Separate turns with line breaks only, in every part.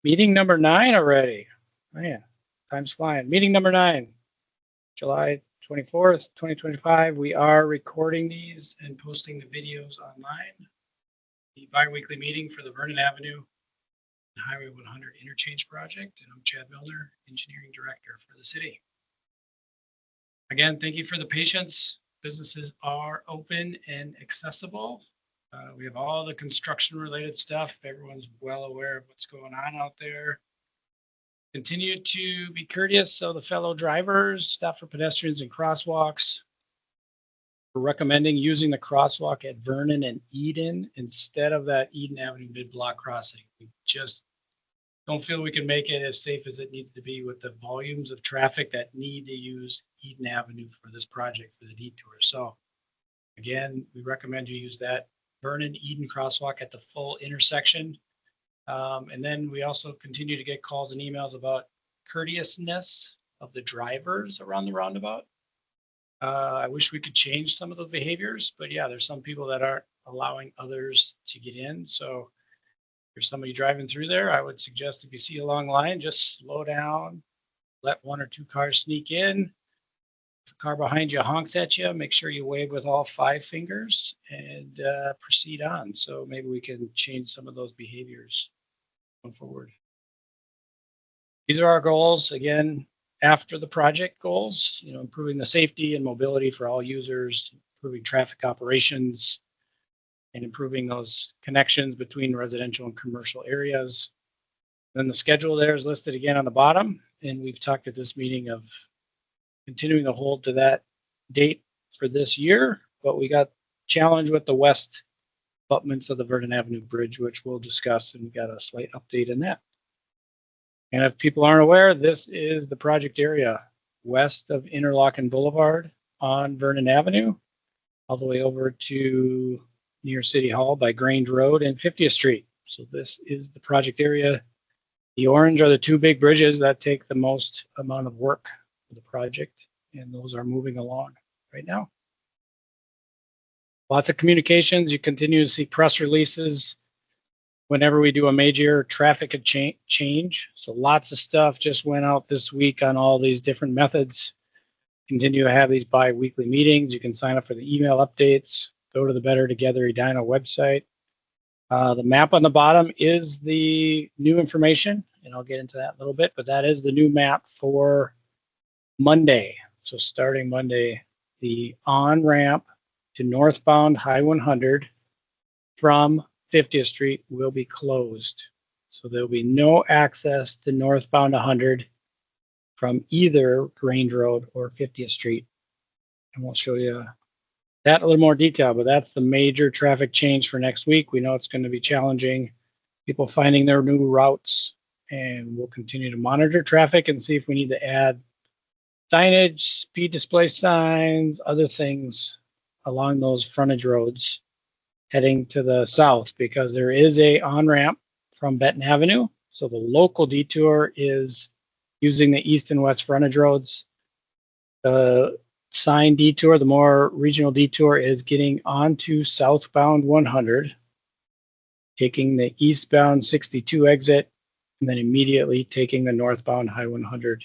Meeting number 9 already. Man, time's flying. Meeting number 9, July 24th, 2025. We are recording these and posting the videos online. The bi-weekly meeting for the Vernon Avenue and Highway 100 Interchange project. And I'm Chad Milner, Engineering Director for the city. Again, thank you for the patience. Businesses are open and accessible. We have all the construction related stuff. Everyone's well aware of what's going on out there. Continue to be courteous of the fellow drivers, stop for pedestrians and crosswalks. We're recommending using the crosswalk at Vernon and Eden instead of that Eden Avenue mid-block crossing. We just don't feel we can make it as safe as it needs to be with the volumes of traffic that need to use Eden Avenue for this project for the detour. So again, we recommend you use that Vernon Eden crosswalk at the full intersection. And then we also continue to get calls and emails about courteousness of the drivers around the roundabout. I wish we could change some of those behaviors, but yeah, there's some people that aren't allowing others to get in. So if there's somebody driving through there, I would suggest if you see a long line, just slow down, let 1 or 2 cars sneak in. If the car behind you honks at you, make sure you wave with all 5 fingers and proceed on. So maybe we can change some of those behaviors going forward. These are our goals. Again, after the project goals, improving the safety and mobility for all users, improving traffic operations, and improving those connections between residential and commercial areas. Then the schedule there is listed again on the bottom, and we've talked at this meeting of continuing to hold to that date for this year, but we got challenged with the west abutments of the Vernon Avenue Bridge, which we'll discuss, and we got a slight update in that. And if people aren't aware, this is the project area west of Interlochen Boulevard on Vernon Avenue, all the way over to near City Hall by Grange Road and 50th Street. So this is the project area. The orange are the 2 big bridges that take the most amount of work for the project, and those are moving along right now. Lots of communications. You continue to see press releases whenever we do a major traffic change. So lots of stuff just went out this week on all these different methods. Continue to have these bi-weekly meetings. You can sign up for the email updates. Go to the Better Together Edina website. The map on the bottom is the new information, and I'll get into that in a little bit, but that is the new map for Monday. So starting Monday, the on-ramp to northbound High 100 from 50th Street will be closed. So there'll be no access to northbound 100 from either Grange Road or 50th Street. And we'll show you that in a little more detail, but that's the major traffic change for next week. We know it's going to be challenging, people finding their new routes, and we'll continue to monitor traffic and see if we need to add signage, speed display signs, other things along those frontage roads heading to the south, because there is a on-ramp from Benton Avenue. So the local detour is using the east and west frontage roads. The sign detour, the more regional detour, is getting onto southbound 100, taking the eastbound 62 exit, and then immediately taking the northbound High 100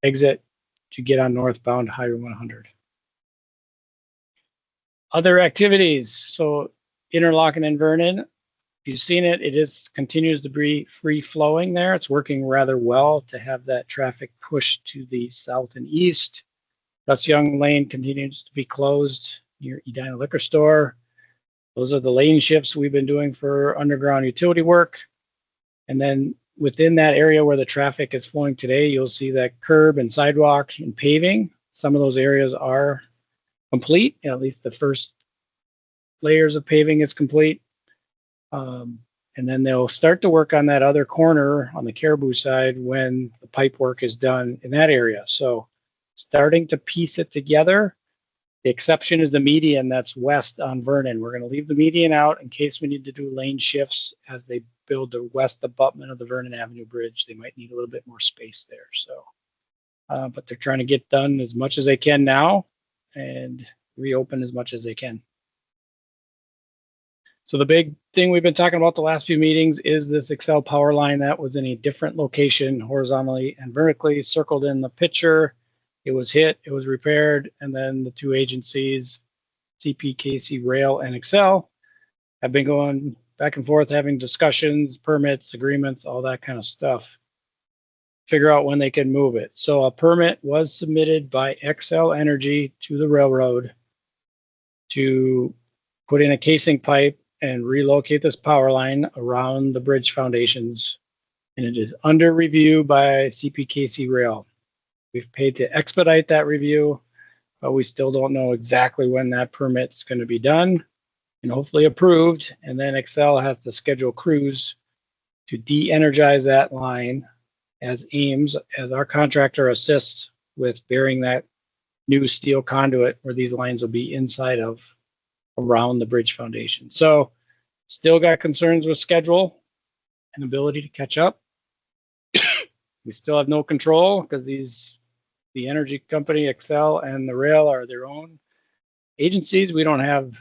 exit to get on northbound Highway 100. Other activities. So Interlochen and Vernon, if you've seen it, continues to be free flowing there. It's working rather well to have that traffic pushed to the south and east. Gus Young Lane continues to be closed near Edina Liquor Store. Those are the lane shifts we've been doing for underground utility work. And then within that area where the traffic is flowing today, you'll see that curb and sidewalk and paving. Some of those areas are complete, at least the first layers of paving is complete. And then they'll start to work on that other corner on the Caribou side when the pipe work is done in that area. So starting to piece it together. The exception is the median that's west on Vernon. We're going to leave the median out in case we need to do lane shifts as they build the west abutment of the Vernon Avenue Bridge. They might need a little bit more space there. So, but they're trying to get done as much as they can now and reopen as much as they can. So the big thing we've been talking about the last few meetings is this Excel power line that was in a different location, horizontally and vertically, circled in the picture. It was hit, it was repaired, and then the two agencies, CPKC Rail and Excel, have been going back and forth, having discussions, permits, agreements, all that kind of stuff. Figure out when they can move it. So a permit was submitted by Excel Energy to the railroad to put in a casing pipe and relocate this power line around the bridge foundations. And it is under review by CPKC Rail. We've paid to expedite that review, but we still don't know exactly when that permit's going to be done and hopefully approved. And then Excel has to schedule crews to de-energize that line as Ames, as our contractor, assists with burying that new steel conduit where these lines will be inside of, around the bridge foundation. So still got concerns with schedule and ability to catch up. We still have no control because the energy company, Excel, and the rail are their own agencies. We don't have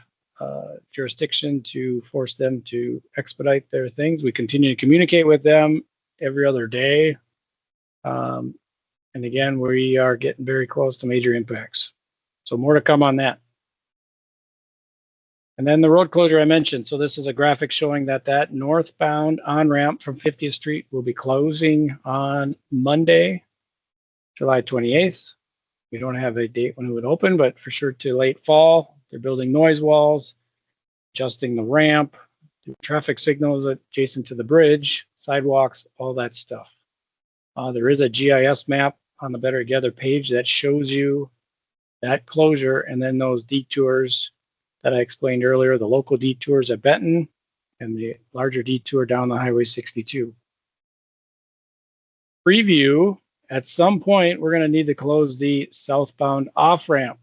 jurisdiction to force them to expedite their things. We continue to communicate with them every other day. And again, we are getting very close to major impacts. So more to come on that. And then the road closure I mentioned. So this is a graphic showing that northbound on-ramp from 50th Street will be closing on Monday, July 28th. We don't have a date when it would open, but for sure to late fall. They're building noise walls, adjusting the ramp, traffic signals adjacent to the bridge, sidewalks, all that stuff. There is a GIS map on the Better Together page that shows you that closure and then those detours that I explained earlier, the local detours at Benton and the larger detour down the Highway 62. Preview, at some point, we're going to need to close the southbound off-ramp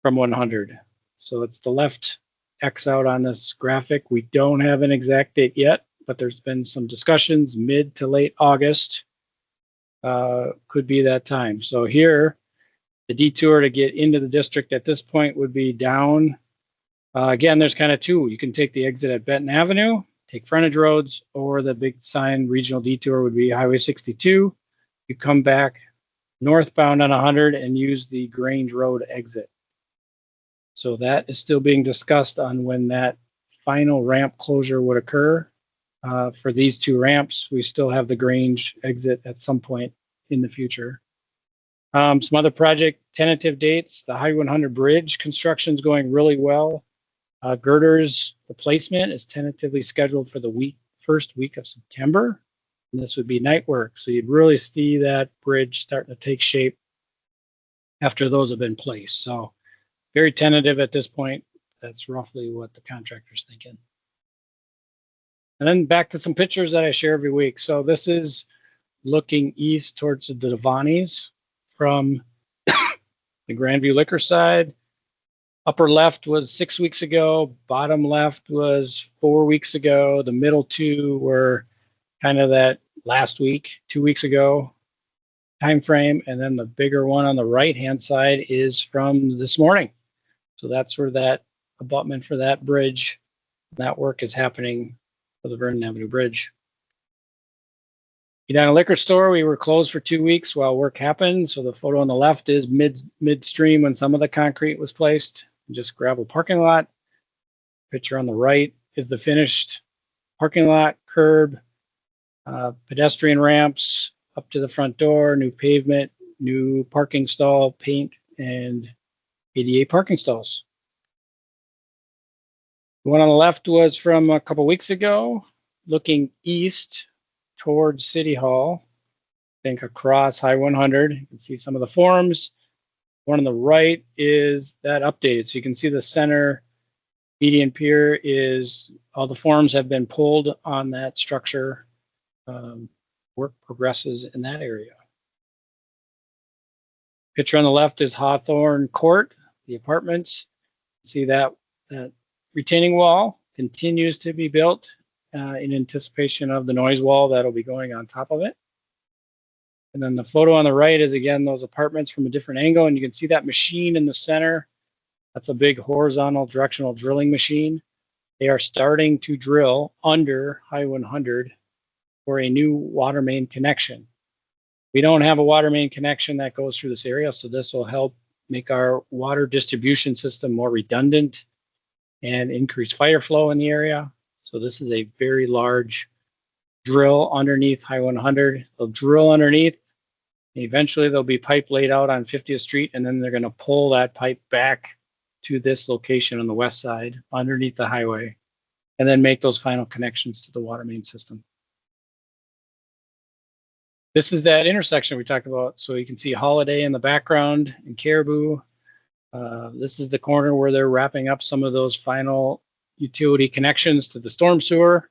from 100. So it's the left X out on this graphic. We don't have an exact date yet, but there's been some discussions mid to late August. Could be that time. So here, the detour to get into the district at this point would be down. Again, there's kind of two. You can take the exit at Benton Avenue, take frontage roads, or the big sign regional detour would be Highway 62. You come back northbound on 100 and use the Grange Road exit. So that is still being discussed on when that final ramp closure would occur. For these two ramps, we still have the Grange exit at some point in the future. Some other project tentative dates. The Highway 100 bridge construction is going really well. Girders replacement is tentatively scheduled for the first week of September. And this would be night work. So you'd really see that bridge starting to take shape after those have been placed. So very tentative at this point. That's roughly what the contractor's thinking. And then back to some pictures that I share every week. So this is looking east towards the Devaney's from the Grandview Liquor side. Upper left was 6 weeks ago. Bottom left was 4 weeks ago. The middle two were kind of that last week, 2 weeks ago time frame. And then the bigger one on the right-hand side is from this morning. So that's where that abutment for that bridge, that work is happening for the Vernon Avenue Bridge. Edina Liquor Store, we were closed for 2 weeks while work happened. So the photo on the left is midstream when some of the concrete was placed, just gravel parking lot. Picture on the right is the finished parking lot, curb, pedestrian ramps up to the front door, new pavement, new parking stall, paint, and ADA parking stalls. The one on the left was from a couple weeks ago, looking east towards City Hall. Think across High 100. You can see some of the forms. One on the right is that updated. So you can see the center median pier is, all the forms have been pulled on that structure. Work progresses in that area. Picture on the left is Hawthorne Court, the apartments. See that retaining wall continues to be built in anticipation of the noise wall that'll be going on top of it. And then the photo on the right is, again, those apartments from a different angle. And you can see that machine in the center. That's a big horizontal directional drilling machine. they are starting to drill under High 100 for a new water main connection. We don't have a water main connection that goes through this area, so this will help make our water distribution system more redundant and increase fire flow in the area. So this is a very large drill underneath High 100. They'll drill underneath. Eventually, there'll be pipe laid out on 50th Street, and then they're going to pull that pipe back to this location on the west side underneath the highway, and then make those final connections to the water main system. This is that intersection we talked about. So you can see Holiday in the background and Caribou. This is the corner where they're wrapping up some of those final utility connections to the storm sewer.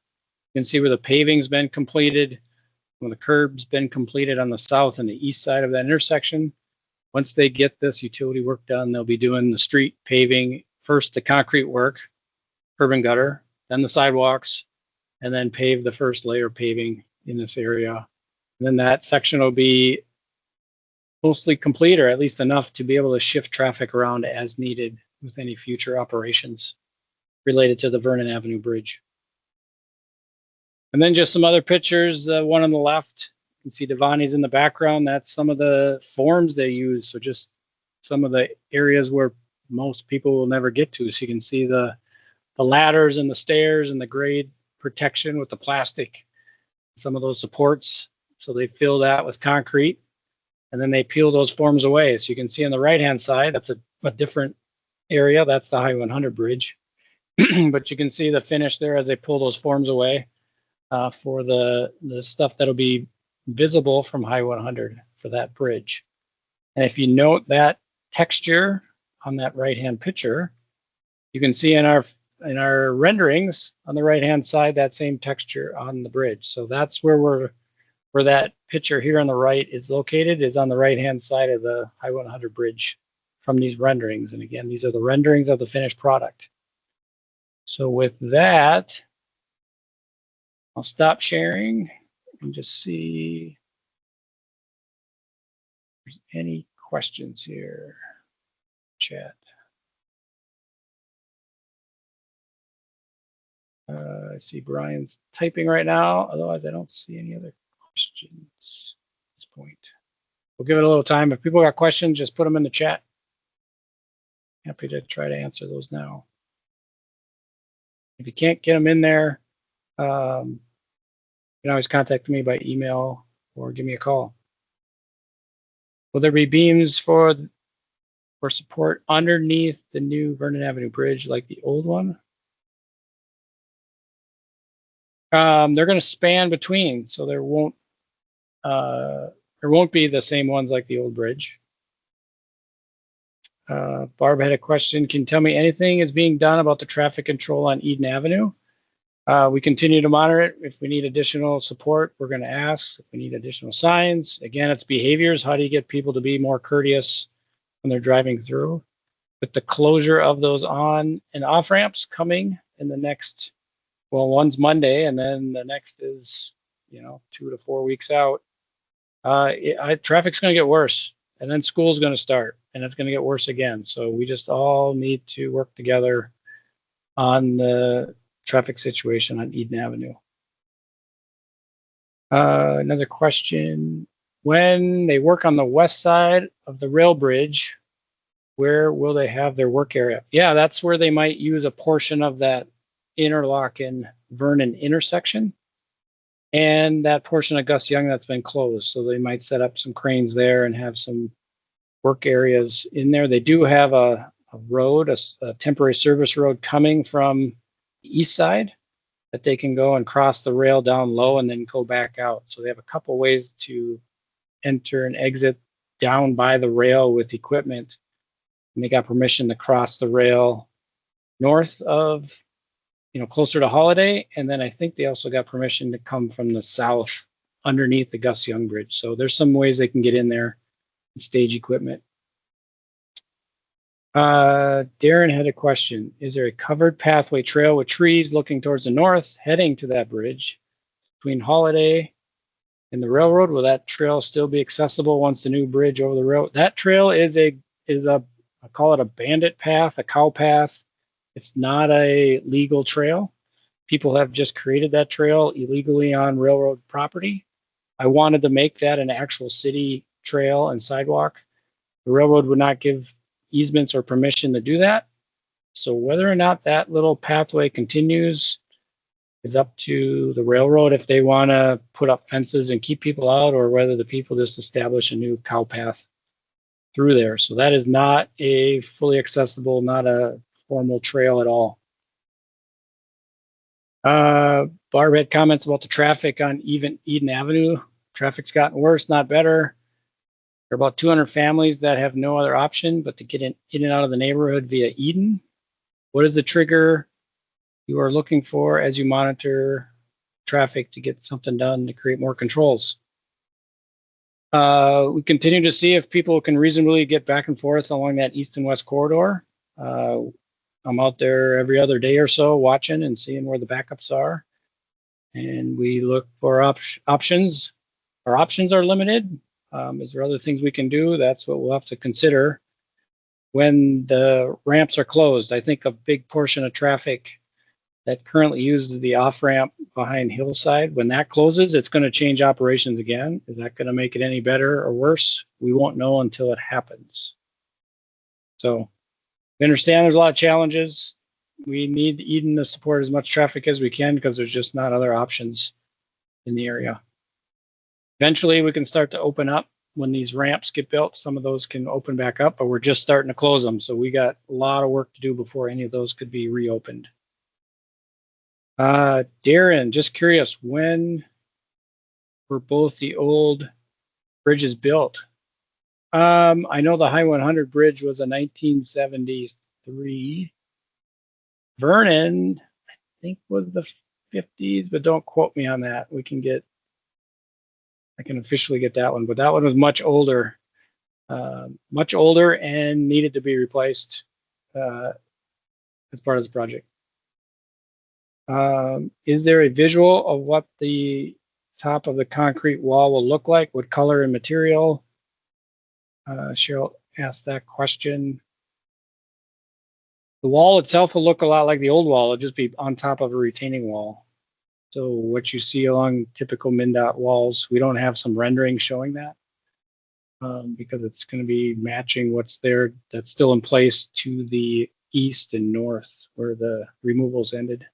You can see where the paving's been completed, when the curb's been completed on the south and the east side of that intersection. Once they get this utility work done, they'll be doing the street paving, first the concrete work, curb and gutter, then the sidewalks, and then pave the first layer paving in this area. And then that section will be mostly complete, or at least enough to be able to shift traffic around as needed with any future operations related to the Vernon Avenue Bridge. And then just some other pictures. One on the left, you can see Devani's in the background. That's some of the forms they use. So just some of the areas where most people will never get to. So you can see the ladders and the stairs and the grade protection with the plastic, some of those supports. So they fill that with concrete, and then they peel those forms away. So you can see on the right-hand side, that's a different area. That's the High 100 bridge. But you can see the finish there as they pull those forms away for the stuff that'll be visible from High 100 for that bridge. And if you note that texture on that right-hand picture, you can see in our renderings on the right-hand side, that same texture on the bridge. So that's where that picture here on the right is located, is on the right-hand side of the High 100 bridge from these renderings. And again, these are the renderings of the finished product. So with that, I'll stop sharing and just see if there's any questions here. Chat. I see Brian's typing right now. Otherwise, I don't see any other questions at this point. We'll give it a little time. If people got questions, just put them in the chat. Happy to try to answer those now. If you can't get them in there, you can always contact me by email or give me a call. Will there be beams for support underneath the new Vernon Avenue Bridge like the old one? They're going to span between, so there won't be the same ones like the old bridge. Barb had a question. Can you tell me anything is being done about the traffic control on Eden Avenue? We continue to monitor it. If we need additional support, we're going to ask. If we need additional signs, again, it's behaviors. How do you get people to be more courteous when they're driving through? With the closure of those on and off ramps coming in the next, well, one's Monday, and then the next is, 2 to 4 weeks out. Traffic's going to get worse, and then school's going to start, and it's going to get worse again. So we just all need to work together on the traffic situation on Eden Avenue. Another question. When they work on the west side of the rail bridge, where will they have their work area? Yeah, that's where they might use a portion of that Interlochen Vernon intersection and that portion of Gus Young that's been closed. So they might set up some cranes there and have some work areas in there. They do have a road, a temporary service road coming from the east side that they can go and cross the rail down low and then go back out. So they have a couple ways to enter and exit down by the rail with equipment. And they got permission to cross the rail north of, closer to Holiday. And then I think they also got permission to come from the south underneath the Gus Young Bridge. So there's some ways they can get in there and stage equipment. Darren had a question. Is there a covered pathway trail with trees looking towards the north heading to that bridge between Holiday and the railroad? Will that trail still be accessible once the new bridge over the rail? That trail is I call it a bandit path, a cow path. It's not a legal trail. People have just created that trail illegally on railroad property. I wanted to make that an actual city trail and sidewalk. The railroad would not give easements or permission to do that. So whether or not that little pathway continues is up to the railroad if they want to put up fences and keep people out, or whether the people just establish a new cow path through there. So that is not a fully accessible, not a formal trail at all. Barb had comments about the traffic on Eden Avenue. Traffic's gotten worse, not better. There are about 200 families that have no other option but to get in and out of the neighborhood via Eden. What is the trigger you are looking for as you monitor traffic to get something done to create more controls? We continue to see if people can reasonably get back and forth along that east and west corridor. I'm out there every other day or so watching and seeing where the backups are. And we look for options. Our options are limited. Is there other things we can do? That's what we'll have to consider when the ramps are closed. I think a big portion of traffic that currently uses the off-ramp behind Hillside, when that closes, it's going to change operations again. Is that going to make it any better or worse? We won't know until it happens. So we understand there's a lot of challenges. We need Eden to support as much traffic as we can because there's just not other options in the area. Eventually, we can start to open up when these ramps get built. Some of those can open back up, but we're just starting to close them. So we got a lot of work to do before any of those could be reopened. Darren, just curious, when were both the old bridges built? I know the High 100 bridge was a 1973. Vernon, I think, was the 50s, but don't quote me on that. I can officially get that one, but that one was much older and needed to be replaced as part of the project. Is there a visual of what the top of the concrete wall will look like? What color and material? Cheryl asked that question. The wall itself will look a lot like the old wall. It'll just be on top of a retaining wall. So what you see along typical MnDOT walls, we don't have some rendering showing that because it's going to be matching what's there that's still in place to the east and north where the removals ended.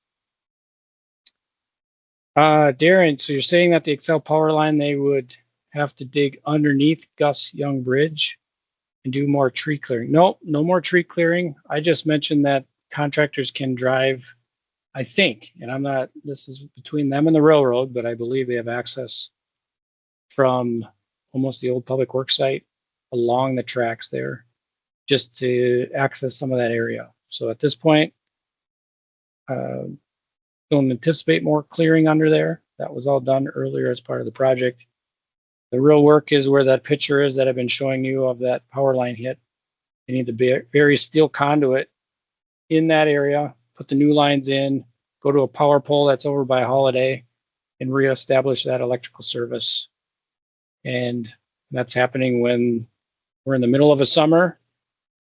Darren, so you're saying that the Excel power line, they would have to dig underneath Gus Young Bridge and do more tree clearing? Nope, no more tree clearing. I just mentioned that contractors can drive, I think, and I'm not, this is between them and the railroad, but I believe they have access from almost the old public works site along the tracks there just to access some of that area. So at this point, don't anticipate more clearing under there. That was all done earlier as part of the project. The real work is where that picture is that I've been showing you of that power line hit. You need to bury steel conduit in that area, put the new lines in, go to a power pole that's over by Holiday, and reestablish that electrical service. And that's happening when we're in the middle of a summer.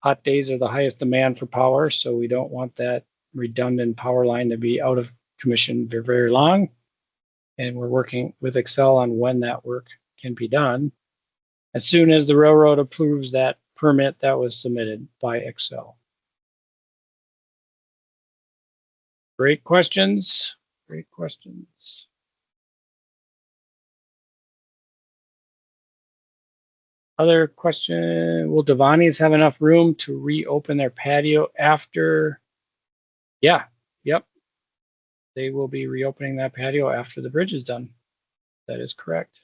Hot days are the highest demand for power, so we don't want that redundant power line to be out of commission for very long. And we're working with Excel on when that work can be done as soon as the railroad approves that permit that was submitted by Excel. Great questions. Great questions. Other question, will Devani's have enough room to reopen their patio after? Yeah, yep. They will be reopening that patio after the bridge is done. That is correct.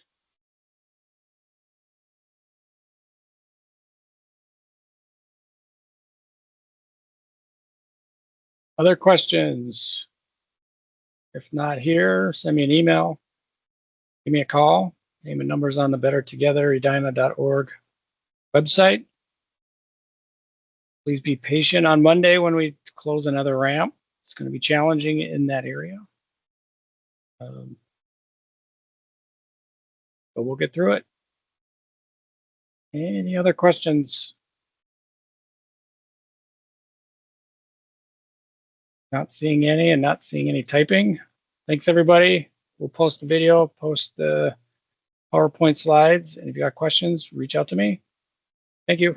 Other questions? If not here, send me an email, give me a call. Name and numbers on the Better Together, edina.org website. Please be patient on Monday when we close another ramp. It's going to be challenging in that area. But we'll get through it. Any other questions? Not seeing any and not seeing any typing. Thanks, everybody. We'll post the video, post the PowerPoint slides, and if you got questions, reach out to me. Thank you.